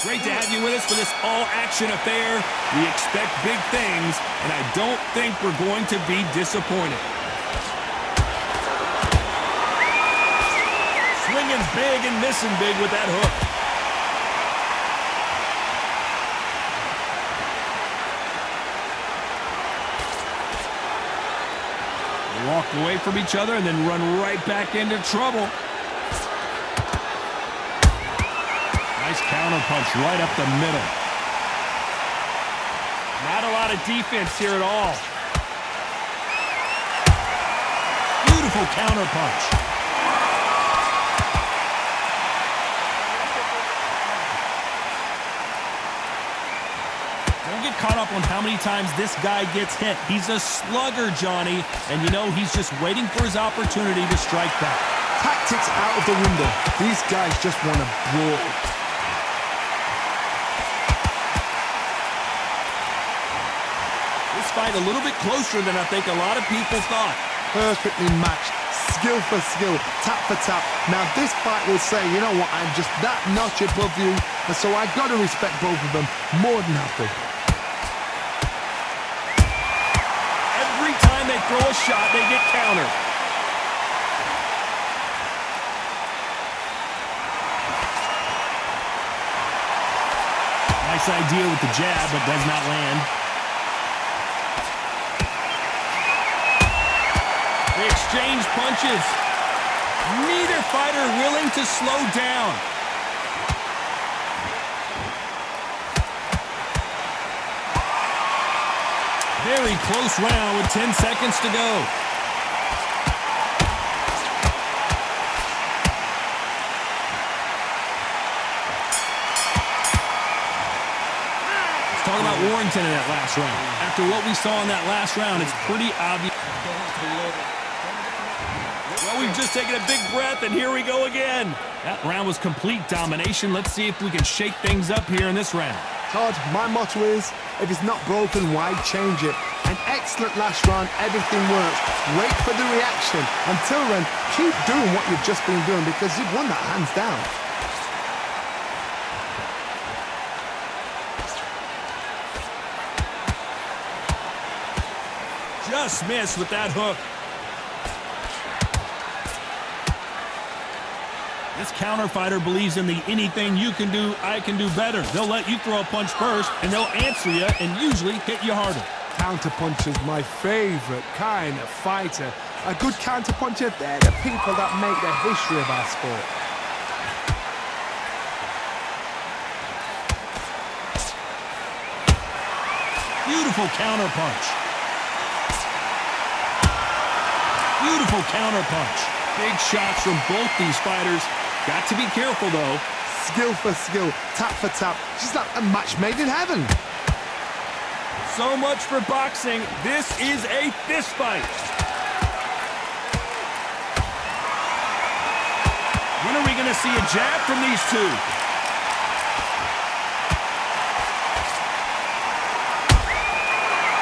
Great to have you with us for this all-action affair. We expect big things, and I don't think we're going to be disappointed. Swinging big and missing big with that hook. They walk away from each other and then run right back into trouble. Nice counter punch right up the middle. Not a lot of defense here at all. Beautiful counter punch. Don't get caught up on how many times this guy gets hit. He's a slugger, Johnny, and you know he's just waiting for his opportunity to strike back. Tactics out of the window. These guys just want to brawl. This fight a little bit closer than I think a lot of people thought. Perfectly matched, skill for skill, tap for tap. Now this fight will say, you know what, I'm just that notch above you, and so I've got to respect both of them more than happy. Every time they throw a shot, they get countered. Nice idea with the jab, but does not land. They exchange punches. Neither fighter willing to slow down. Very close round with 10 seconds to go. Let's talk about Warrington in that last round. After what we saw in that last round, it's pretty obvious. Well, we've just taken a big breath, and here we go again. That round was complete domination. Let's see if we can shake things up here in this round. Todd, my motto is, if it's not broken, why change it? An excellent last round, everything works. Wait for the reaction. Until then, keep doing what you've just been doing because you've won that hands down. Just missed with that hook. This counter fighter believes in the anything you can do, I can do better. They'll let you throw a punch first, and they'll answer you and usually hit you harder. Counter puncher's my favorite kind of fighter. A good counter puncher, they're the people that make the history of our sport. Beautiful counter punch. Beautiful counter punch. Big shots from both these fighters. Got to be careful, though. Skill for skill, tap for tap. Just like a match made in heaven. So much for boxing. This is a fist fight. When are we going to see a jab from these two?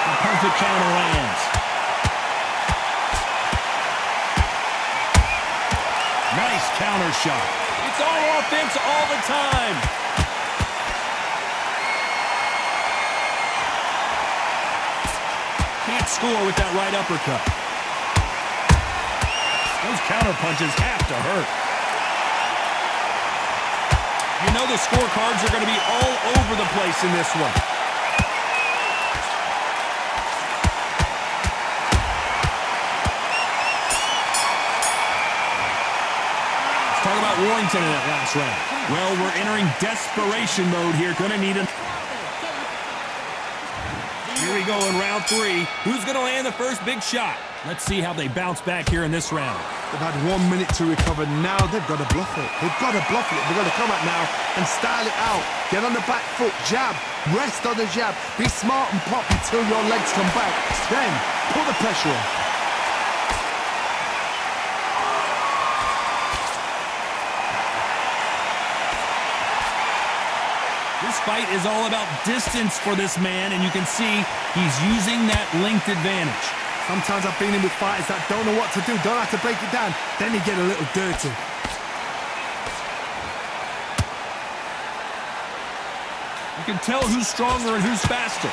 The perfect counter lands. Nice counter shot. It's all offense all the time. Can't score with that right uppercut. Those counter punches have to hurt. You know the scorecards are going to be all over the place in this one. Talk about Warrington in that last round. Well, we're entering desperation mode here. Gonna need a... Here we go in round 3. Who's gonna land the first big shot? Let's see how they bounce back here in this round. They've had 1 minute to recover. Now they've got to bluff it. They've got to bluff it. They've got to come out now and style it out. Get on the back foot, jab, rest on the jab. Be smart and pop until your legs come back. Then put the pressure on. This fight is all about distance for this man, and you can see he's using that length advantage. Sometimes I've been in with fighters that don't know what to do, don't have to break it down, then you get a little dirty. You can tell who's stronger and who's faster.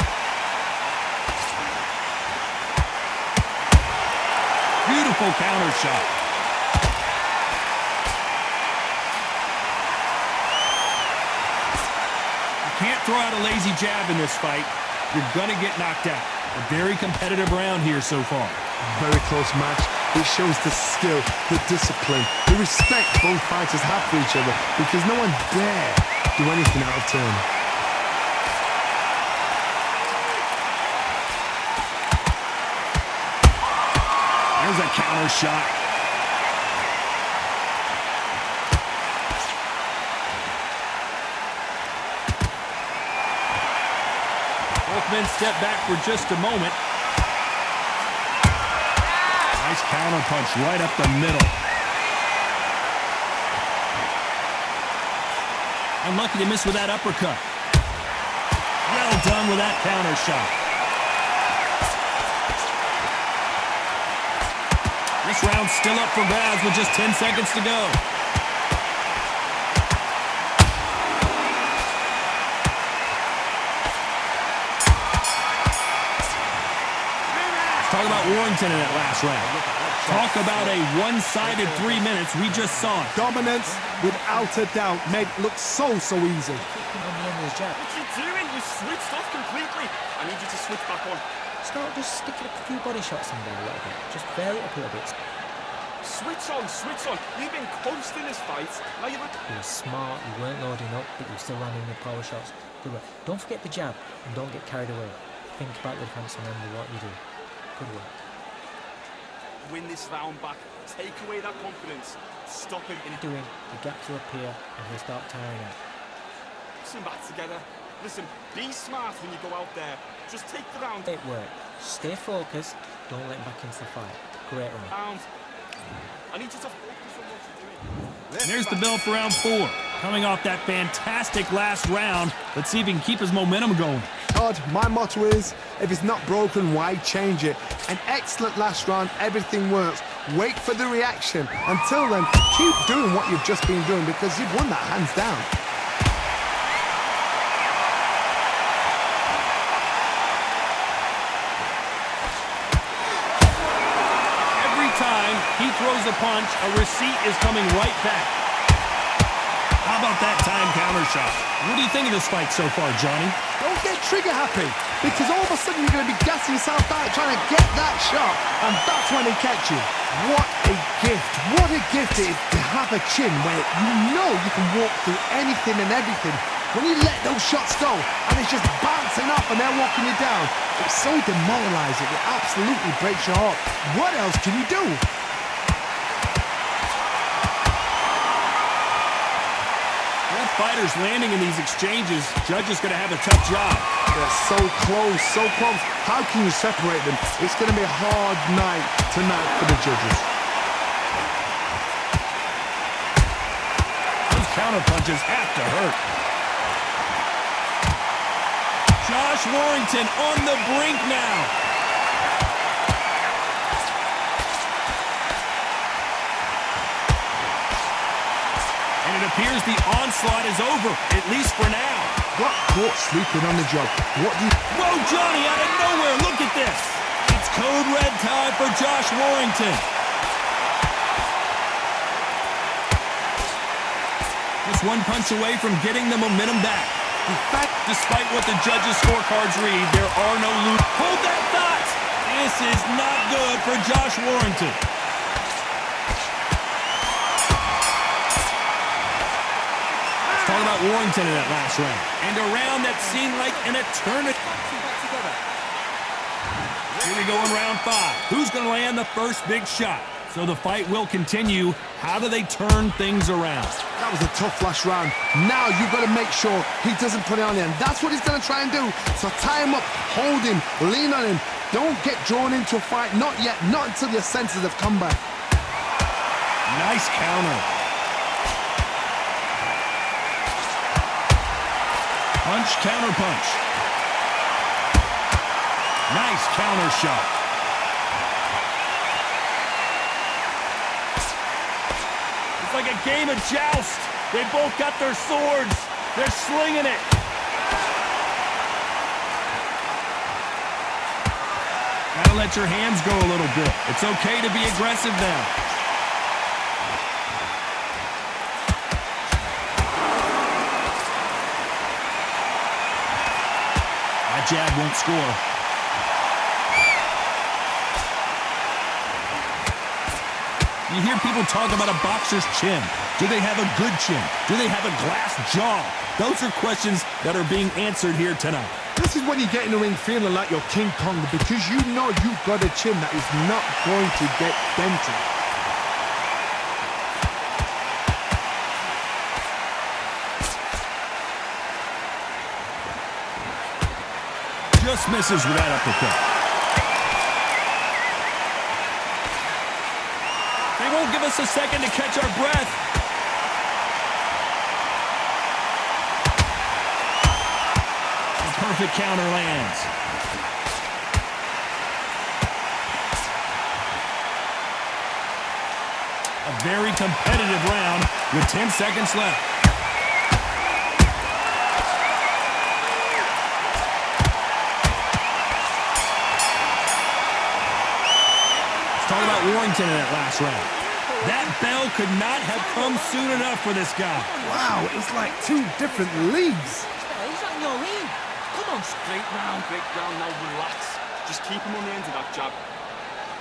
Beautiful counter shot. You can't throw out a lazy jab in this fight. You're going to get knocked out. A very competitive round here so far. Very close match. It shows the skill, the discipline, the respect both fighters have for each other because no one dare do anything out of turn. There's a counter shot. Both men step back for just a moment. Nice counter punch right up the middle. Unlucky to miss with that uppercut. Well done with that counter shot. This round's still up for grabs with just 10 seconds to go. Talk about Warrington in that last round. Talk about a one-sided 3 minutes we just saw. Dominance, without a doubt, made it look so easy. What you doing? You switched off completely. I need you to switch back on. Start just sticking a few body shots in there a little bit. Just vary it up a little bit. Switch on, switch on. You've been coasting this fight. Now you're... You were smart, you weren't loading up, but you were still landing your power shots. Good work. Don't forget the jab and don't get carried away. Think about the defense and remember what you do. Good work. Win this round back. Take away that confidence. Stop him in... Doing, the gaps will appear and he'll start tiring out. Listen back together. Listen, be smart when you go out there. Just take the round. Great work. Stay focused. Don't let him back into the fight. Great round. I need you to focus on what you're doing. And there's the bell for round 4. Coming off that fantastic last round, let's see if he can keep his momentum going. Todd, my motto is, if it's not broken, why change it? An excellent last round, everything works. Wait for the reaction. Until then, keep doing what you've just been doing because you've won that hands down. Time he throws a punch, a receipt is coming right back. How about that time counter shot? What do you think of this fight so far, Johnny? Don't get trigger happy because all of a sudden you're going to be gassing yourself out trying to get that shot and that's when they catch you. What a gift. What a gift it is to have a chin where you know you can walk through anything and everything. When you let those shots go and it's just bouncing off and they're walking you down, it's so demoralizing. It absolutely breaks your heart. What else can you do? Both fighters landing in these exchanges. Judge is going to have a tough job. They're so close, so close. How can you separate them? It's going to be a hard night tonight for the judges. Those counter punches have to hurt. Josh Warrington on the brink now. And it appears the onslaught is over, at least for now. Got caught sleeping on the job. What do you... Whoa, Johnny, out of nowhere, look at this. It's code red time for Josh Warrington. Just one punch away from getting the momentum back. In fact, despite what the judges' scorecards read, there are no lose. Hold that thought! This is not good for Josh Warrington. Let's talk about Warrington in that last round. And a round that seemed like an eternity. Here we go in round 5. Who's going to land the first big shot? So the fight will continue. How do they turn things around? That was a tough last round. Now you've got to make sure he doesn't put it on you. And that's what he's going to try and do. So tie him up, hold him, lean on him. Don't get drawn into a fight. Not yet. Not until your senses have come back. Nice counter. Punch, counter punch. Nice counter shot. It's like a game of joust. They both got their swords. They're slinging it. Gotta let your hands go a little bit. It's okay to be aggressive now. That jab won't score. You hear people talk about a boxer's chin. Do they have a good chin? Do they have a glass jaw? Those are questions that are being answered here tonight. This is when you get in the ring feeling like you're King Kong, because you know you've got a chin that is not going to get dented. Just misses with that uppercut. They won't give us a second to catch our breath. Perfect counter lands. A very competitive round with 10 seconds left. Let's talk about Warrington in that last round. That bell could not have come soon enough for this guy. Wow, it's like two different leagues. He's not in your league. Come on, Great round, now relax. Just keep him on the end of that jab.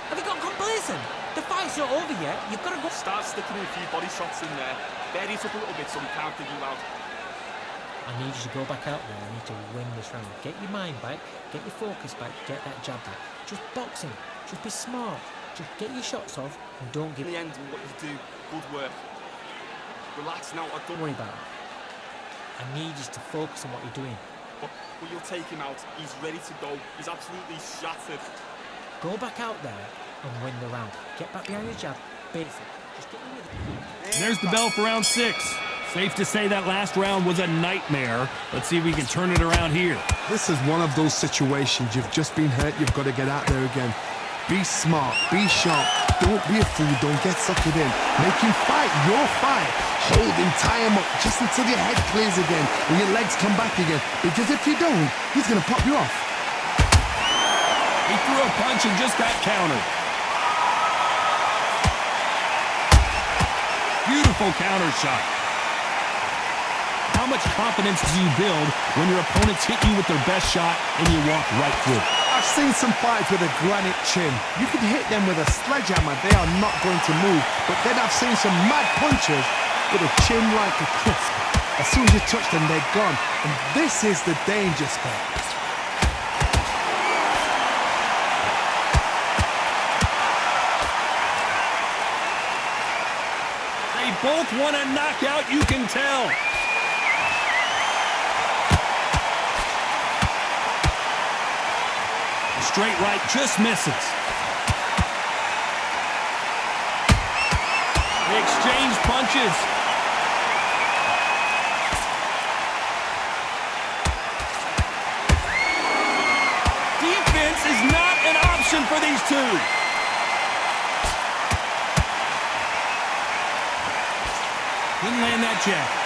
have you got complacent? The fight's not over yet. You've got to go. Start sticking in a few body shots in there. Bury it up a little bit so we can't figure you out. I need you to go back out there. I need to win this round. Get your mind back. Get your focus back. Get that jab back. Just boxing. Just be smart. Just get your shots off and don't give. In the end, what you do, good work. Relax now. Don't worry about it. I need you to focus on what you're doing. But you'll take him out. He's ready to go. He's absolutely shattered. Go back out there and win the round. Get back behind your jab. Basic. Just get in with it. There's the bell for round 6. Safe to say that last round was a nightmare. Let's see if we can turn it around here. This is one of those situations. You've just been hurt. You've got to get out there again. Be smart. Be sharp. Don't be a fool. Don't get suckered in. Make him fight your fight. Hold him, tie him up just until your head clears again and your legs come back again. Because if you don't, he's going to pop you off. He threw a punch and just got countered. Beautiful counter shot. How much confidence do you build when your opponents hit you with their best shot and you walk right through? I've seen some fights with a granite chin. You can hit them with a sledgehammer, they are not going to move. But then I've seen some mad punchers with a chin like a crisp. As soon as you touch them, they're gone. And this is the danger spot. They both want a knockout, you can tell. Straight right just misses. They exchange punches. Defense is not an option for these two. Didn't land that jab.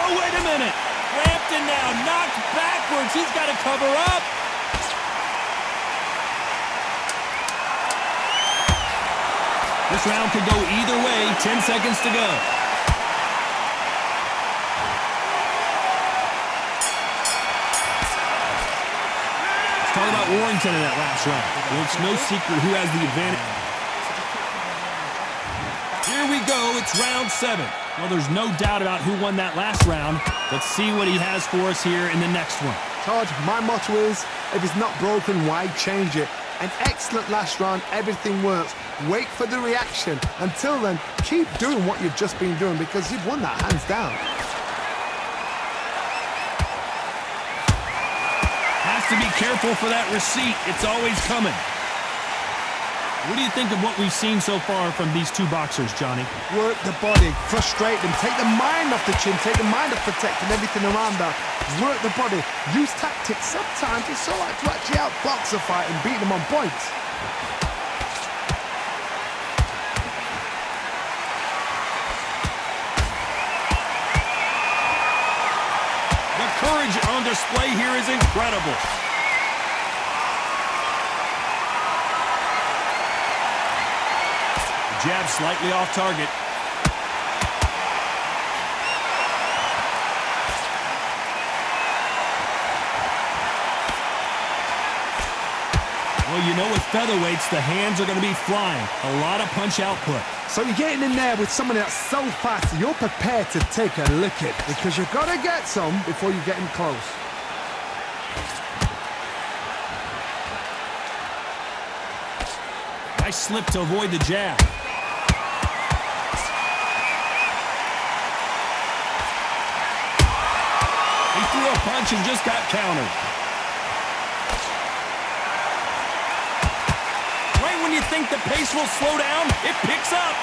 Oh, wait a minute. Frampton now knocked backwards. He's got to cover up. This round could go either way. 10 seconds to go. Let's talk about Warrington in that last round. Well, it's no secret who has the advantage. Here we go. It's round 7. Well, there's no doubt about who won that last round. Let's see what he has for us here in the next one. Todd, my motto is, if it's not broken, why change it? An excellent last round, everything works. Wait for the reaction. Until then, keep doing what you've just been doing because you've won that hands down. Has to be careful for that receipt. It's always coming. What do you think of what we've seen so far from these two boxers, Johnny? Work the body, frustrate them, take the mind off the chin, take the mind off protecting everything around that. Work the body, use tactics. Sometimes it's all right to actually outbox a fight and beat them on points. courage on display here is incredible. Jab slightly off target. Well, you know with featherweights, the hands are going to be flying. A lot of punch output. So you're getting in there with someone that's so fast, you're prepared to take a licking because you've got to get some before you get him close. Nice slip to avoid the jab. He threw a punch and just got countered. Right when you think the pace will slow down, it picks up.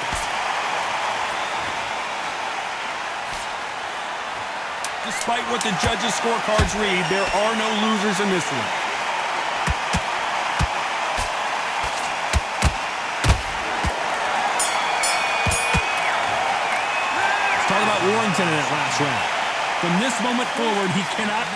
Despite what the judges' scorecards read, there are no losers in this one. Let's talk about Warrington in that last round. From this moment forward, he cannot.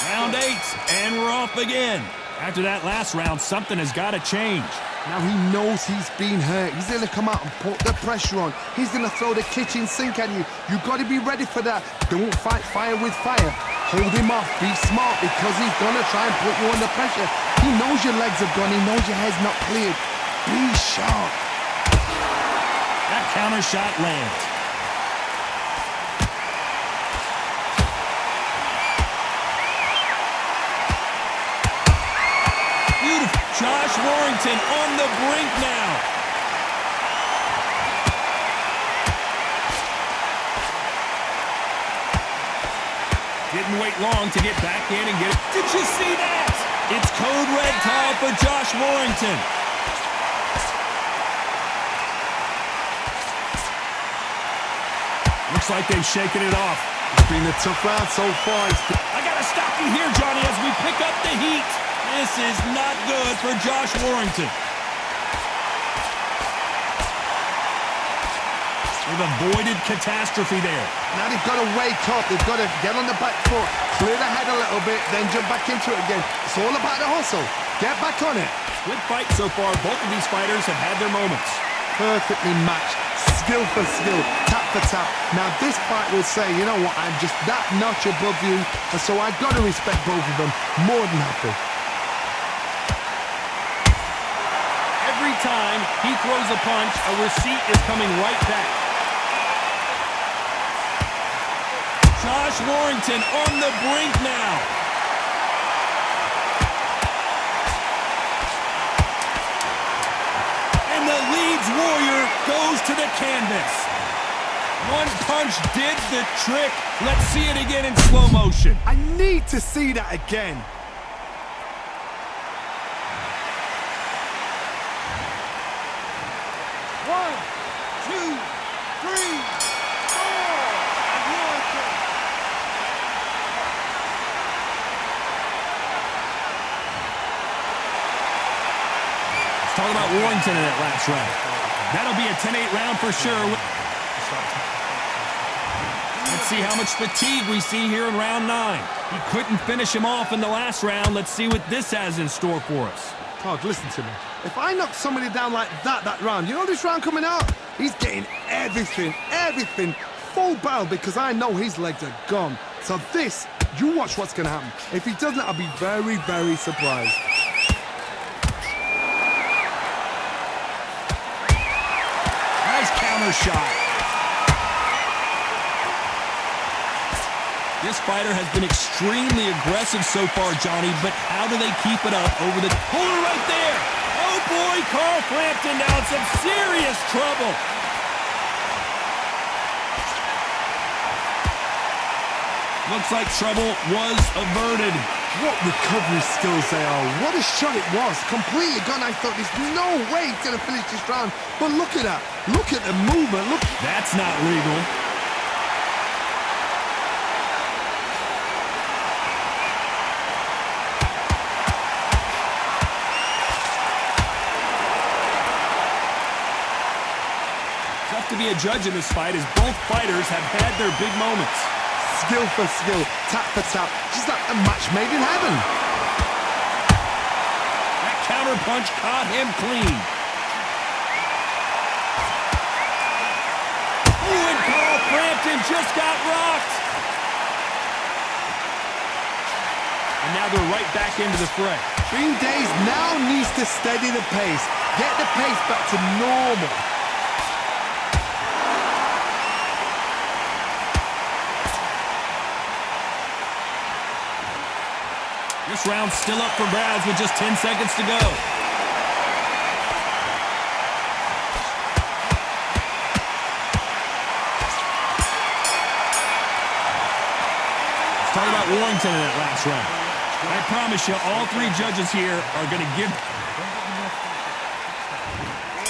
Round 8, and we're off again. After that last round, something has got to change. Now he knows he's been hurt. He's going to come out and put the pressure on. He's going to throw the kitchen sink at you. You've got to be ready for that. Don't fight fire with fire. Hold him off. Be smart because he's going to try and put you under pressure. He knows your legs have gone. He knows your head's not cleared. Be sharp. That counter shot lands. Beautiful. Josh Warrington on the brink now. Didn't wait long to get back in and get it. Did you see that? It's code red time for Josh Warrington. Looks like they've shaken it off. It's been a tough round so far. I gotta stop you here, Johnny, as we pick up the heat. This is not good for Josh Warrington. They've avoided catastrophe there. Now they've got to wake up. They've got to get on the back foot, clear the head a little bit, then jump back into it again. It's all about the hustle. Get back on it. Good fight so far. Both of these fighters have had their moments. Perfectly matched. Skill for skill. Tap for tap. Now this fight will say, you know what, I'm just that notch above you, and so I've got to respect both of them. More than happy. Every time he throws a punch, a receipt is coming right back. Josh Warrington on the brink now. And the Leeds Warrior goes to the canvas. One punch did the trick. Let's see it again in slow motion. I need to see that again. One, two, three, four. Let's talk about Warrington in that last round. That'll be a 10-8 round for sure. Let's see how much fatigue we see here in round 9. He couldn't finish him off in the last round. Let's see what this has in store for us. Todd, listen to me. If I knock somebody down like that round, you know this round coming out? He's getting everything, full barrel because I know his legs are gone. So this, you watch what's going to happen. If he doesn't, I'll be very, very surprised. Nice counter shot. This fighter has been extremely aggressive so far, Johnny, but how do they keep it up over the... Hold it right there! Oh boy, Carl Frampton now in some serious trouble. Looks like trouble was averted. What recovery skills they are. What a shot it was. Completely gone. I thought there's no way he's going to finish this round. But look at that. Look at the movement. Look. That's not legal. To be a judge in this fight as both fighters have had their big moments. skill for skill, tap for tap, just like a match made in heaven. That counter punch caught him clean. Ooh, and Frampton just got rocked. And now they're right back into the fray. Green Days now needs to steady the pace, get the pace back to normal. This round's still up for grabs with just 10 seconds to go. Let's talk about Warrington in that last round. I promise you, all three judges here are going to give...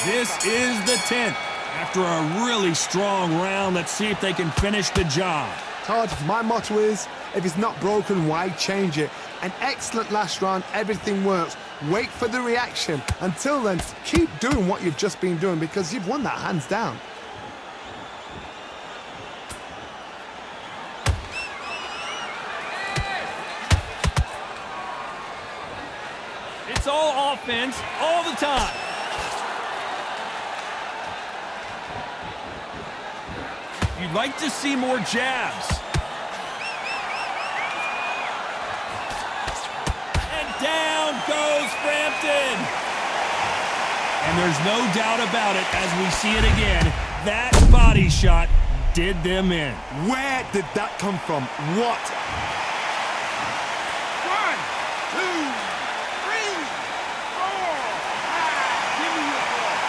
This is the 10th. After a really strong round, let's see if they can finish the job. Todd, my motto is, if it's not broken, why change it? An excellent last round, everything works. Wait for the reaction. Until then, keep doing what you've just been doing because you've won that hands down. It's all offense, all the time. You'd like to see more jabs. Down goes Frampton. And there's no doubt about it as we see it again. That body shot did them in. Where did that come from? What? 1, 2, 3, 4, 5. Give me your ball.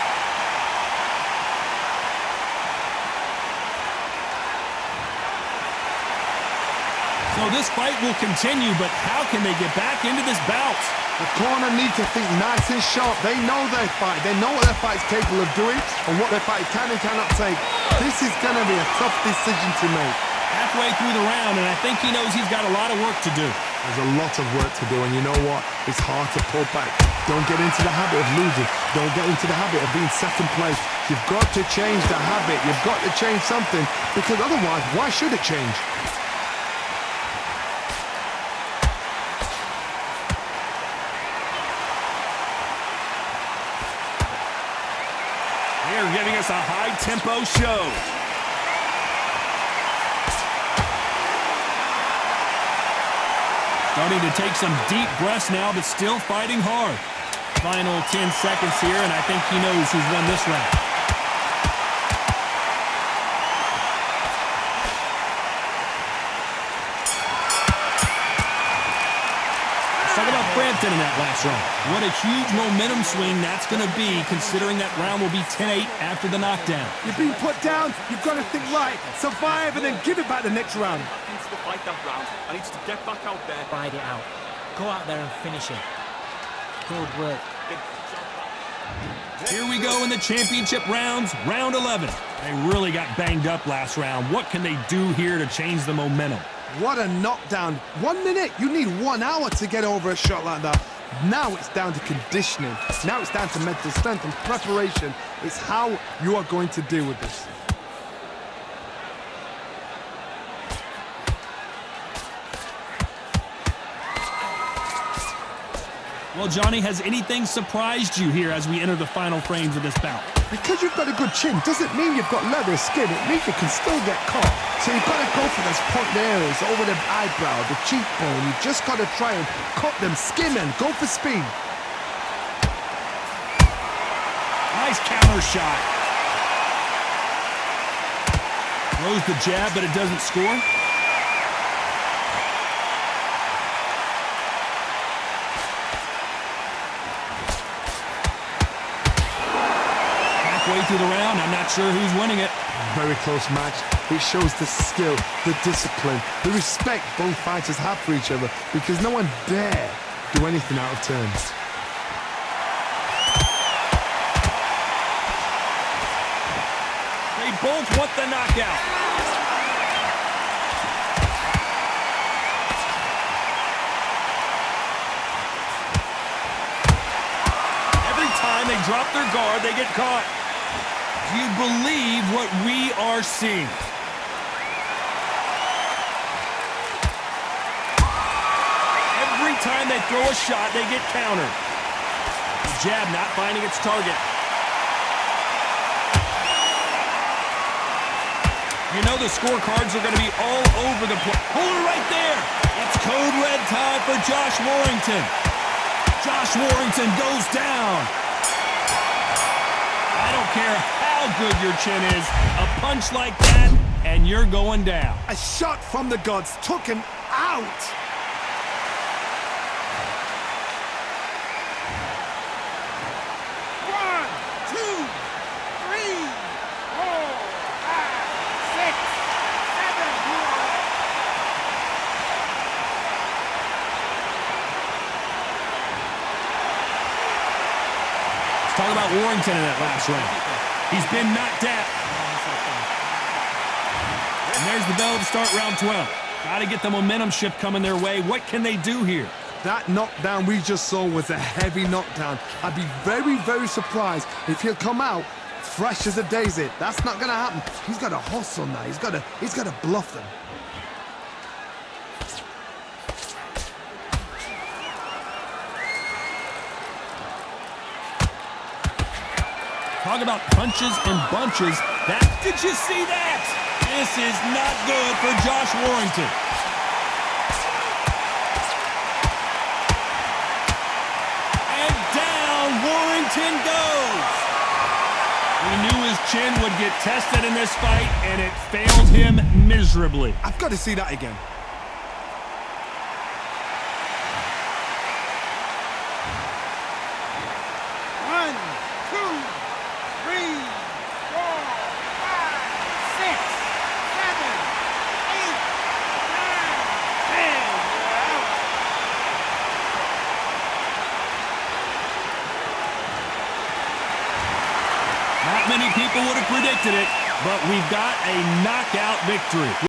So this fight will continue, but how can they get back into this bout? The corner need to think nice and sharp. They know their fight. They know what their fight's capable of doing and what their fight can and cannot take. This is going to be a tough decision to make. Halfway through the round, and I think he knows he's got a lot of work to do. There's a lot of work to do, and you know what? It's hard to pull back. Don't get into the habit of losing. Don't get into the habit of being second place. You've got to change the habit. You've got to change something, because otherwise, why should it change? They're giving us a high-tempo show. Starting to take some deep breaths now, but still fighting hard. Final 10 seconds here, and I think he knows who's won this round. Let's talk about Frampton in that last round. What a huge momentum swing that's going to be, considering that round will be 10-8 after the knockdown. You've been put down, you've got to think right, survive, and then give it back the next round. Into the fight that round. I need to get back out there. Ride it out. Go out there and finish it. Good work. Here we go in the championship rounds, round 11. They really got banged up last round. What can they do here to change the momentum? What a knockdown. 1 minute, you need 1 hour to get over a shot like that. Now it's down to conditioning. Now it's down to mental strength and preparation. It's how you are going to deal with this. Well, Johnny, has anything surprised you here as we enter the final frames of this bout? Because you've got a good chin doesn't mean you've got leather skin. It means you can still get caught. So you've got to go for those point areas over the eyebrow, the cheekbone. You've just got to try and cut them, skim and go for speed. Nice counter shot. Throws the jab, but it doesn't score. Halfway through the round, I'm not sure who's winning it. Very close match. It shows the skill, the discipline, the respect both fighters have for each other because no one dare do anything out of turns. They both want the knockout. Every time they drop their guard, they get caught. Do you believe what we are seeing? time they throw a shot, they get countered. The jab not finding its target. You know the scorecards are going to be all over the place. Hold it right there. It's code red time for Josh Warrington. Josh Warrington goes down. I don't care how good your chin is. A punch like that, and you're going down. A shot from the gods took him out. Talk about Warrington in that last round. He's been knocked out. And there's the bell to start round 12. Got to get the momentum shift coming their way. What can they do here? That knockdown we just saw was a heavy knockdown. I'd be very, very surprised if he'll come out fresh as a daisy. That's not going to happen. He's got to hustle now. He's got to bluff them. Talk about punches and bunches. Did you see that? This is not good for Josh Warrington. And down Warrington goes. We knew his chin would get tested in this fight, and it failed him miserably. I've got to see that again. Not many people would have predicted it, but we've got a knockout victory.